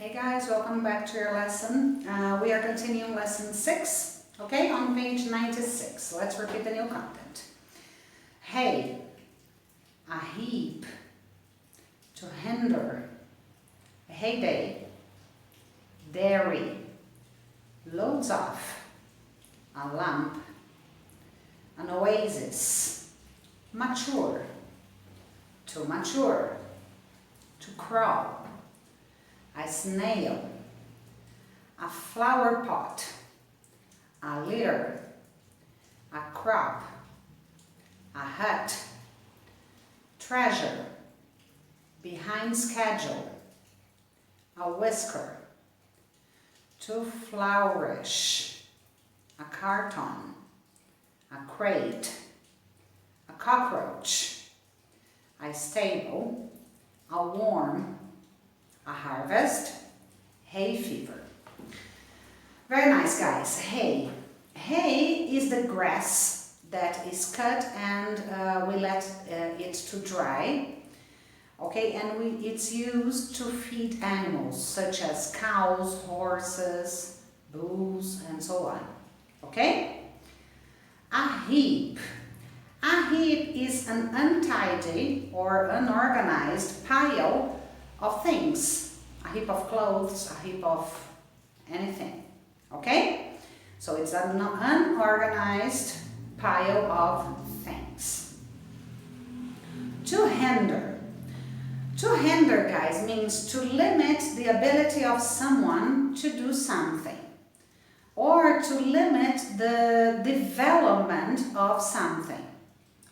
Hey guys, welcome back to your lesson. We are continuing lesson 6, okay, on page 96. Let's repeat the new content. Hey, a heap, to hinder, a heyday, dairy, loads of, a lump, an oasis, mature, to crawl, a snail, a flower pot, a litter, a crop, a hut, treasure, behind schedule, a whisker, to flourish, a carton, a crate, a cockroach, a stable, a worm, a harvest, hay fever. Very nice, guys. Hay. Hay is the grass that is cut and we let it to dry. Okay, and it's used to feed animals such as cows, horses, bulls, and so on. Okay? A heap. A heap is an untidy or unorganized pile of things, a heap of clothes, a heap of anything, okay? So it's an unorganized pile of things. To hinder. To hinder, guys, means to limit the ability of someone to do something or to limit the development of something,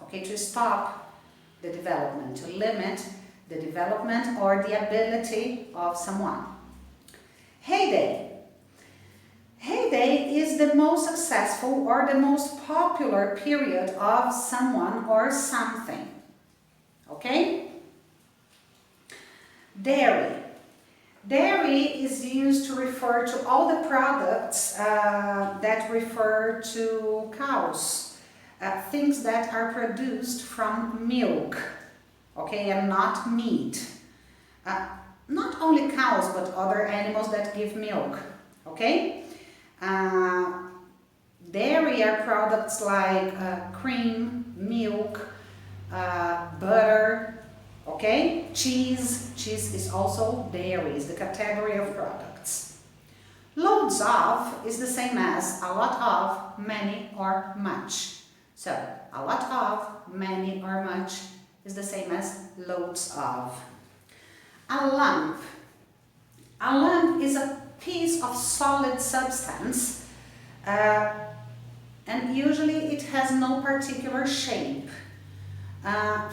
okay? To stop the development, to limit the development or the ability of someone. Heyday. Heyday is the most successful or the most popular period of someone or something. Okay? Dairy. Dairy is used to refer to all the products that refer to cows, things that are produced from milk. Okay, and not meat. Not only cows, but other animals that give milk. Okay? Dairy are products like cream, milk, butter, okay? Cheese. Cheese is also dairy, is the category of products. Loads of is the same as a lot of, many, or much. So, a lot of, many, or much is the same as loads of. A lump. A lump is a piece of solid substance and usually it has no particular shape.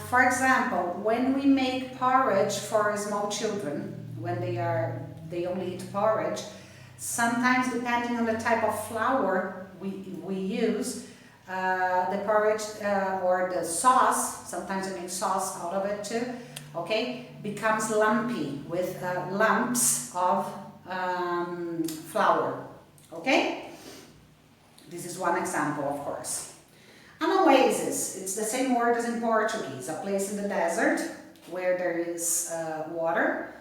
For example, when we make porridge for small children, when they only eat porridge, sometimes depending on the type of flour we use, the porridge or the sauce, sometimes I make sauce out of it too, okay, becomes lumpy with lumps of flour, okay? This is one example, of course. An oasis, it's the same word as in Portuguese, a place in the desert where there is water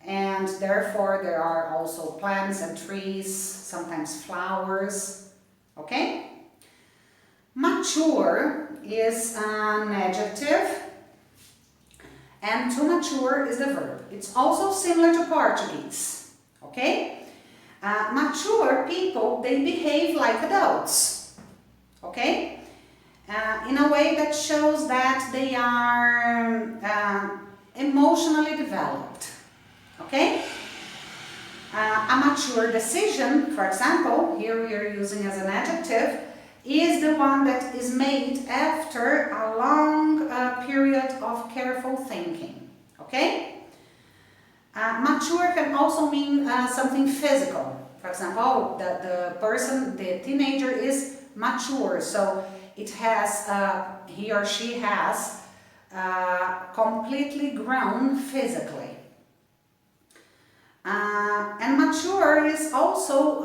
and therefore there are also plants and trees, sometimes flowers, okay? Mature is an adjective and to mature is the verb. It's also similar to Portuguese, okay? Mature people, they behave like adults, okay? In a way that shows that they are emotionally developed, okay? A mature decision, for example, here we are using as an adjective, is the one that is made after a long period of careful thinking, okay? Mature can also mean something physical. For example, the person, the teenager is mature, so it has, he or she has completely grown physically. And mature is also,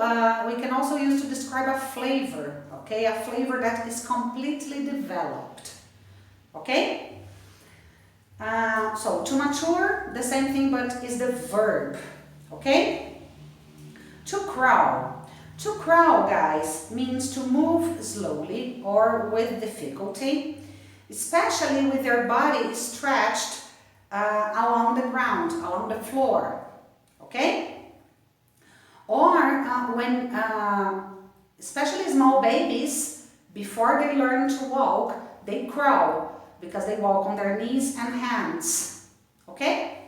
we can also use to describe a flavor, okay? A flavor that is completely developed, okay? So to mature, the same thing, but is the verb, Okay? To crawl. To crawl, guys, means to move slowly or with difficulty, especially with your body stretched along the ground, along the floor. Okay? Or when, especially small babies, before they learn to walk, they crawl because they walk on their knees and hands. Okay?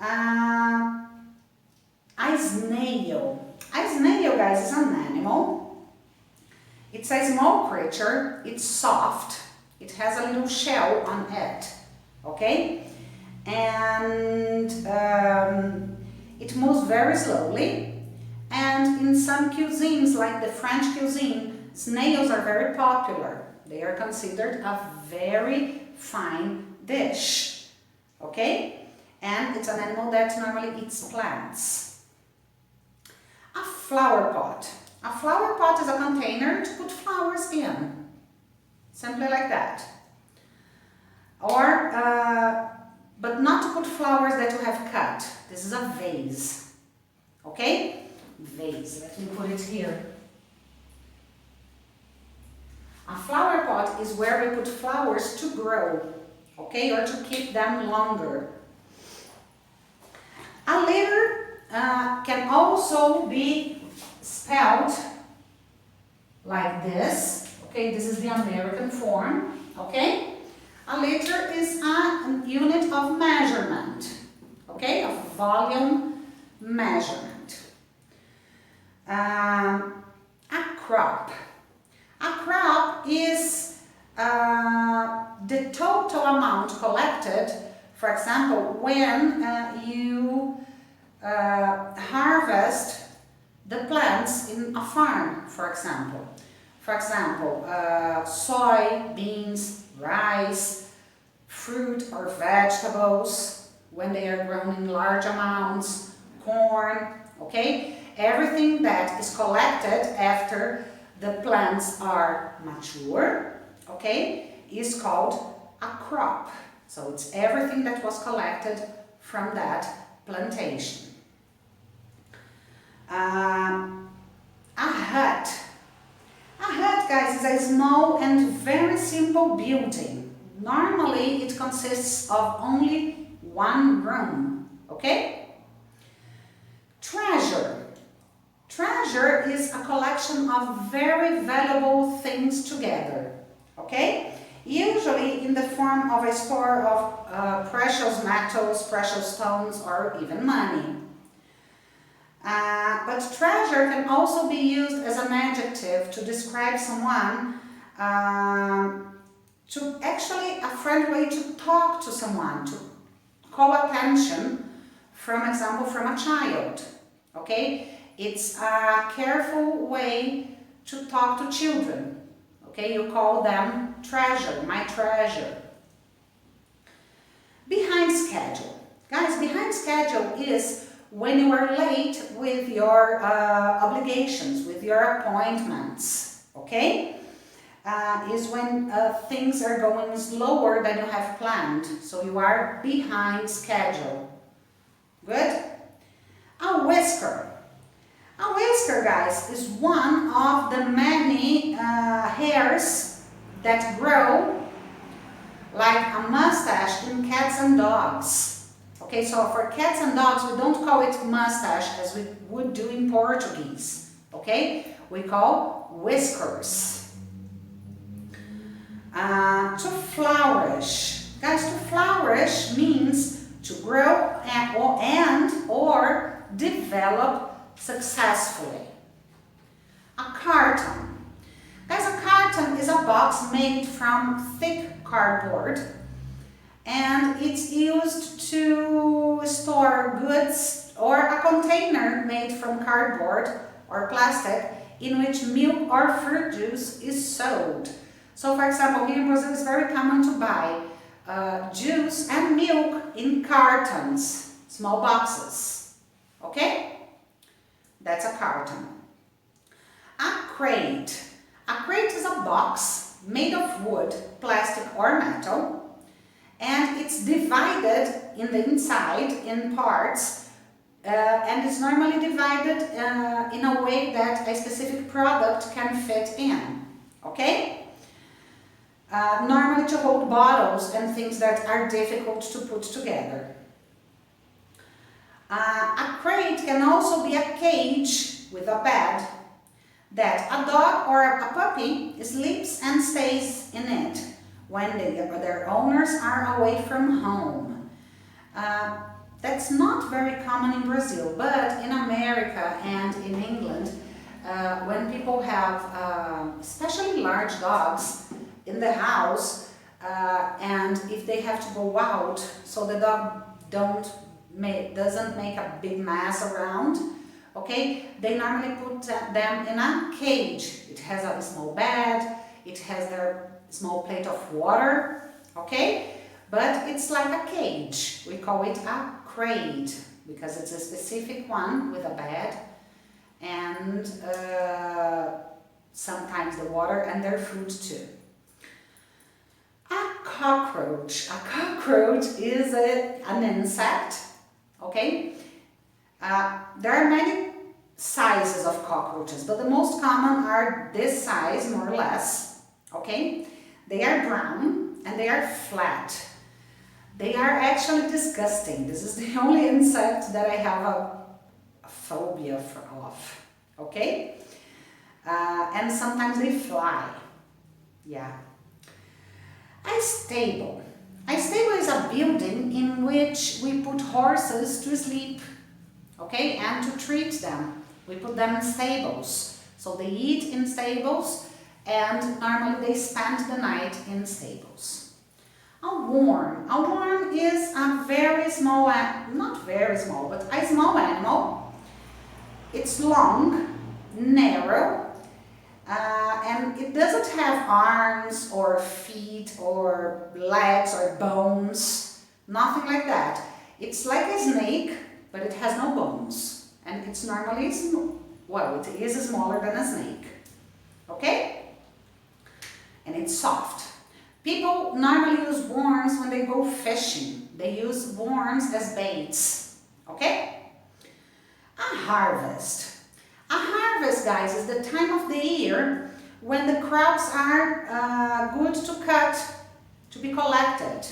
A snail. A snail, guys, is an animal. It's a small creature. It's soft. It has a little shell on it. Okay? And it moves very slowly. And in some cuisines, like the French cuisine, snails are very popular. They are considered a very fine dish. Okay? And it's an animal that normally eats plants. A flower pot. A flower pot is a container to put flowers in. Simply like that. Or, but not to put flowers that you have cut. This is a vase. Okay? Vase. Let me put it here. A flower pot is where we put flowers to grow. Okay? Or to keep them longer. A litter can also be spelled like this. Okay, this is the American form. Okay, a liter is a unit of measurement. Okay, of volume measurement. A crop. A crop is the total amount collected. For example, when you harvest the plants in a farm, for example. For example, soy, beans, rice, fruit or vegetables, when they are grown in large amounts, corn, okay? Everything that is collected after the plants are mature, okay, is called a crop. So it's everything that was collected from that plantation. A hut. A hut, guys, is a small and very simple building. Normally, it consists of only one room, okay? Treasure. Treasure is a collection of very valuable things together, okay? Usually in the form of a store of precious metals, precious stones, or even money. But treasure can also be used as an adjective to describe someone, to actually a friendly way to talk to someone, to call attention, from example, from a child. Okay? It's a careful way to talk to children. Okay? You call them treasure, my treasure. Behind schedule. Guys, behind schedule is when you are late with your obligations, with your appointments, okay? Is when things are going slower than you have planned, so you are behind schedule. Good? A whisker. A whisker, guys, is one of the many hairs that grow like a mustache in cats and dogs. Okay, so for cats and dogs, we don't call it mustache as we would do in Portuguese. Okay, we call whiskers. To flourish. Guys, to flourish means to grow or develop successfully. A carton. Guys, a carton is a box made from thick cardboard. And it's used to store goods, or a container made from cardboard or plastic in which milk or fruit juice is sold. So for example, here in Brazil it's very common to buy juice and milk in cartons, small boxes. Okay? That's a carton. A crate. A crate is a box made of wood, plastic or metal, and it's divided in the inside in parts and it's normally divided in a way that a specific product can fit in, okay? Normally to hold bottles and things that are difficult to put together. A crate can also be a cage with a bed that a dog or a puppy sleeps and stays in it when their owners are away from home. That's not very common in Brazil, but in America and in England, when people have especially large dogs in the house, and if they have to go out, so the dog doesn't make a big mess around, okay, they normally put them in a cage. It has a small bed, it has their small plate of water, okay, but it's like a cage. We call it a crate because it's a specific one with a bed and sometimes the water and their food too. A cockroach. A cockroach is an insect, okay? There are many sizes of cockroaches, but the most common are this size, more or less, okay? They are brown and they are flat. They are actually disgusting. This is the only insect that I have a phobia of, okay? And sometimes they fly, yeah. A stable. A stable is a building in which we put horses to sleep, okay, and to treat them. We put them in stables. So they eat in stables and normally they spend the night in stables. A worm. A worm is a very small, not very small, but a small animal. It's long, narrow, and it doesn't have arms or feet or legs or bones, nothing like that. It's like a snake, but it has no bones. And it's normally, well, it is smaller than a snake, okay? And it's soft. People normally use worms when they go fishing. They use worms as baits, okay? A harvest. A harvest, guys, is the time of the year when the crops are good to cut, to be collected,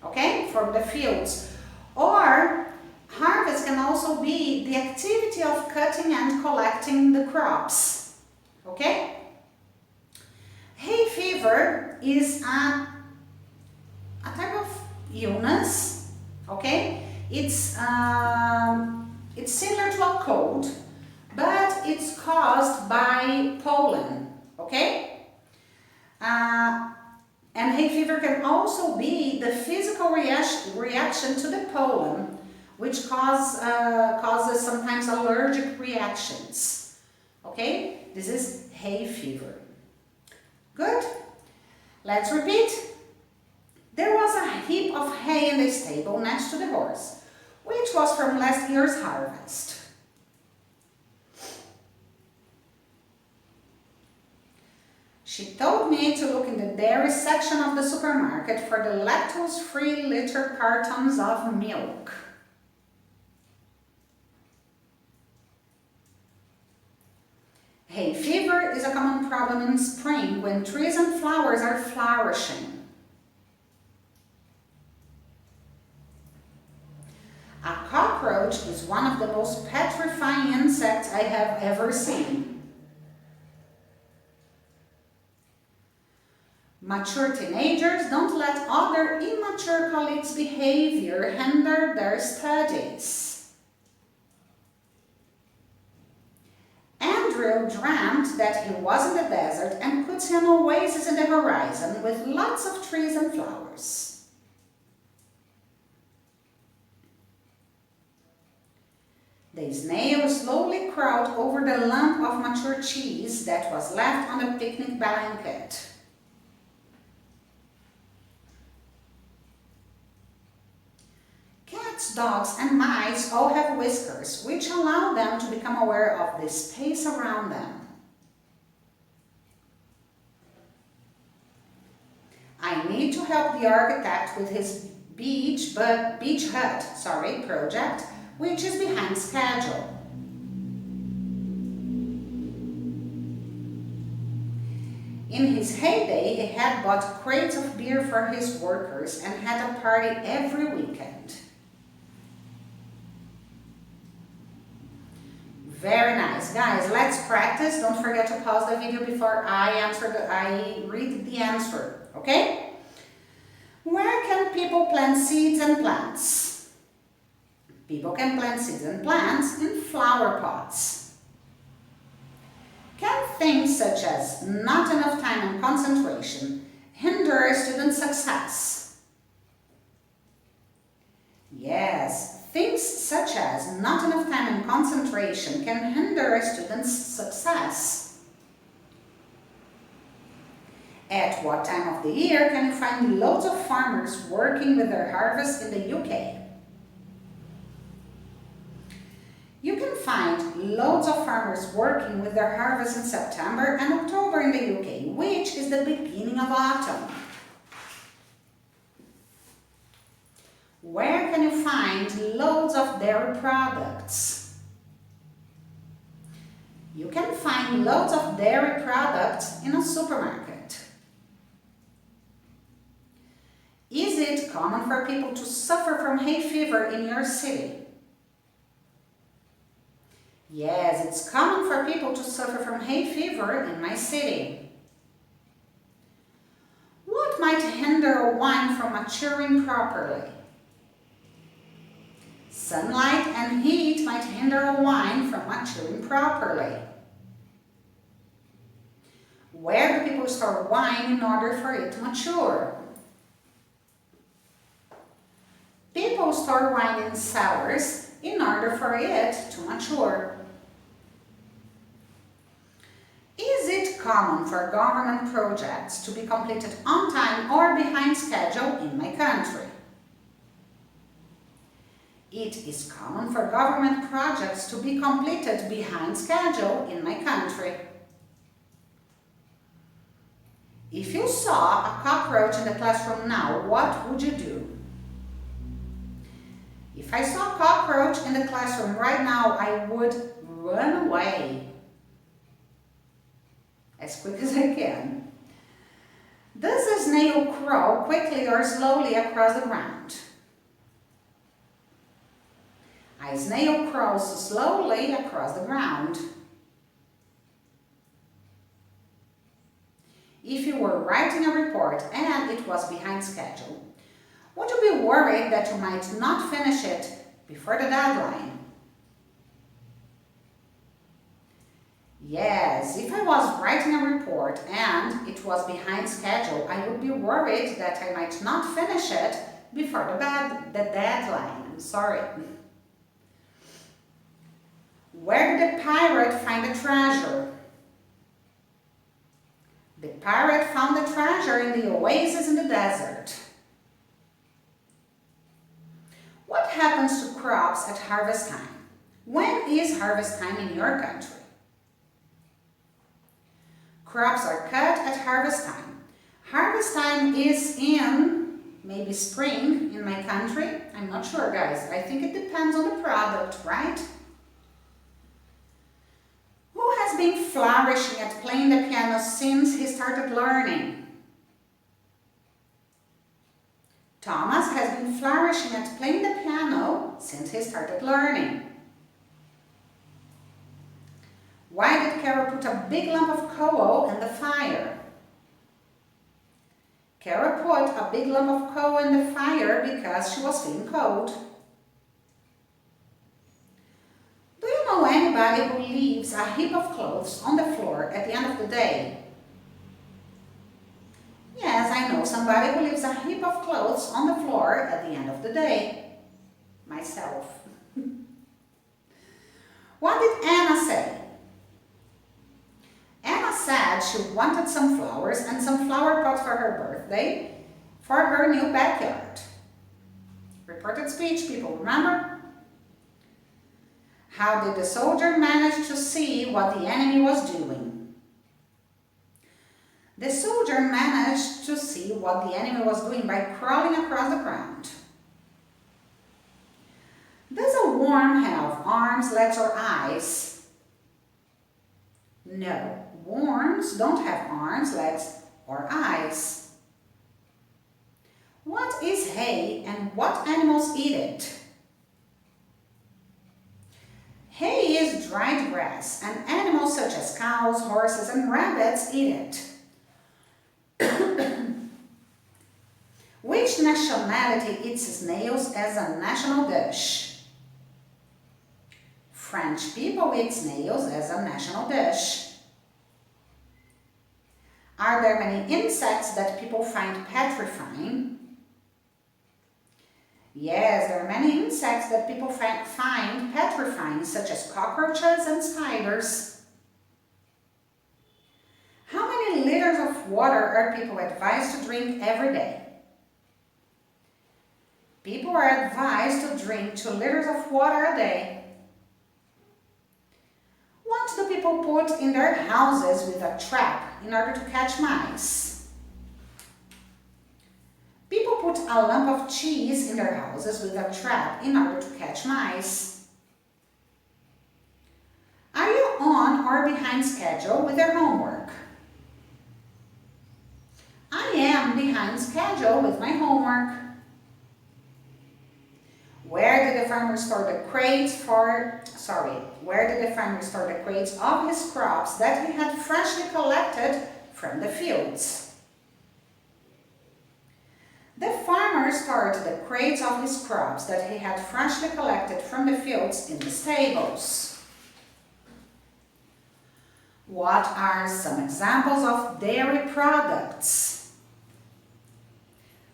okay, from the fields. Or harvest can also be the activity of cutting and collecting the crops, okay? Hay fever is a type of illness, okay? It's similar to a cold, but it's caused by pollen, okay? And hay fever can also be the physical reaction to the pollen, which causes sometimes allergic reactions, okay? This is hay fever. Good? Let's repeat. There was a heap of hay in the stable next to the horse, which was from last year's harvest. She told me to look in the dairy section of the supermarket for the lactose-free liter cartons of milk. Hay fever is a common problem in spring when trees and flowers are flourishing. A cockroach is one of the most petrifying insects I have ever seen. Mature teenagers don't let other immature colleagues' behavior hinder their studies. Andrew dreamt that he was in the desert and could see an oasis in the horizon with lots of trees and flowers. The snail slowly crawled over the lump of mature cheese that was left on the picnic blanket. Cats, dogs, and mice all have whiskers, which allow them to become aware of the space around them. I need to help the architect with his beach hut project, which is behind schedule. In his heyday, he had bought crates of beer for his workers and had a party every weekend. Very nice. Guys, let's practice. Don't forget to pause the video before I read the answer, okay? Where can people plant seeds and plants? People can plant seeds and plants in flower pots. Can things such as not enough time and concentration hinder a student's success? Yes, things such as not enough time and concentration can hinder a student's success. At what time of the year can you find loads of farmers working with their harvest in the UK? You can find loads of farmers working with their harvest in September and October in the UK, which is the beginning of autumn. Where can you find loads of dairy products? You can find loads of dairy products in a supermarket. Is it common for people to suffer from hay fever in your city? Yes, it's common for people to suffer from hay fever in my city. What might hinder a wine from maturing properly? Sunlight and heat might hinder a wine from maturing properly. Where do people store wine in order for it to mature? People store wine in cellars in order for it to mature. Is it common for government projects to be completed on time or behind schedule in my country? It is common for government projects to be completed behind schedule in my country. If you saw a cockroach in the classroom now, what would you do? If I saw a cockroach in the classroom right now, I would run away as quick as I can. Does a snail crawl quickly or slowly across the ground? A snail crawls slowly across the ground. If you were writing a report and it was behind schedule, would you be worried that you might not finish it before the deadline? Yes, if I was writing a report and it was behind schedule, I would be worried that I might not finish it before the deadline. I'm sorry. Where did the pirate find the treasure? The pirate found the treasure in the oasis in the desert. What happens to crops at harvest time? When is harvest time in your country? Crops are cut at harvest time. Harvest time is in maybe spring in my country. I'm not sure, guys. I think it depends on the product, right? Who has been flourishing at playing the piano since he started learning? Thomas has been flourishing at playing the piano since he started learning. Why did Carol put a big lump of coal in the fire? Carol put a big lump of coal in the fire because she was feeling cold. Do you know anybody who leaves a heap of clothes on the floor at the end of the day? Yes, I know somebody who leaves a heap of clothes on the floor at the end of the day. Myself. What did Anna say? Anna said she wanted some flowers and some flower pots for her birthday for her new backyard. Reported speech, people, remember? How did the soldier manage to see what the enemy was doing? The soldier managed to see what the enemy was doing by crawling across the ground. Does a worm worm have arms, legs, or eyes? No, worms don't have arms, legs, or eyes. What is hay and what animals eat it? Hay is dried grass, and animals such as cows, horses, and rabbits eat it. Which nationality eats snails as a national dish? French people eat snails as a national dish. Are there many insects that people find petrifying? Yes, there are many insects that people find petrifying, such as cockroaches and spiders. How many liters of water are people advised to drink every day? People are advised to drink 2 liters of water a day. What do people put in their houses with a trap in order to catch mice? People put a lump of cheese in their houses with a trap in order to catch mice. Are you on or behind schedule with your homework? I am behind schedule with my homework. Where did the farmer store the crates of his crops that he had freshly collected from the fields? The farmer stored the crates of his crops that he had freshly collected from the fields in the stables. What are some examples of dairy products?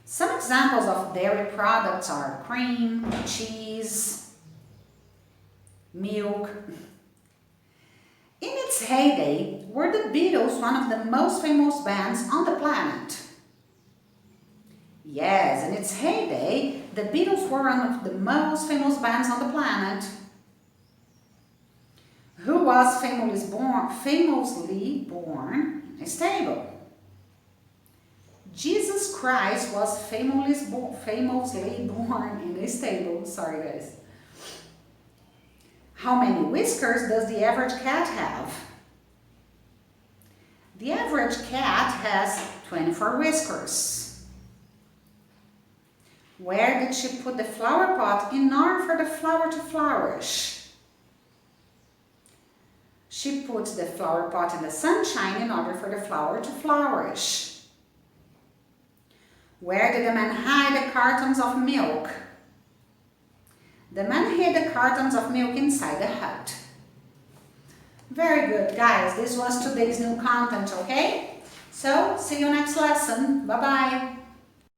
Some examples of dairy products are cream, cheese, milk. In its heyday, were the Beatles one of the most famous bands on the planet? Yes, in its heyday, the Beatles were one of the most famous bands on the planet. Who was famously born in a stable? Jesus Christ was famously born in a stable. Sorry, guys. How many whiskers does the average cat have? The average cat has 24 whiskers. Where did she put the flower pot in order for the flower to flourish? She put the flower pot in the sunshine in order for the flower to flourish. Where did the man hide the cartons of milk? The man hid the cartons of milk inside the hut. Very good, guys. This was today's new content, okay? So, see you next lesson. Bye-bye.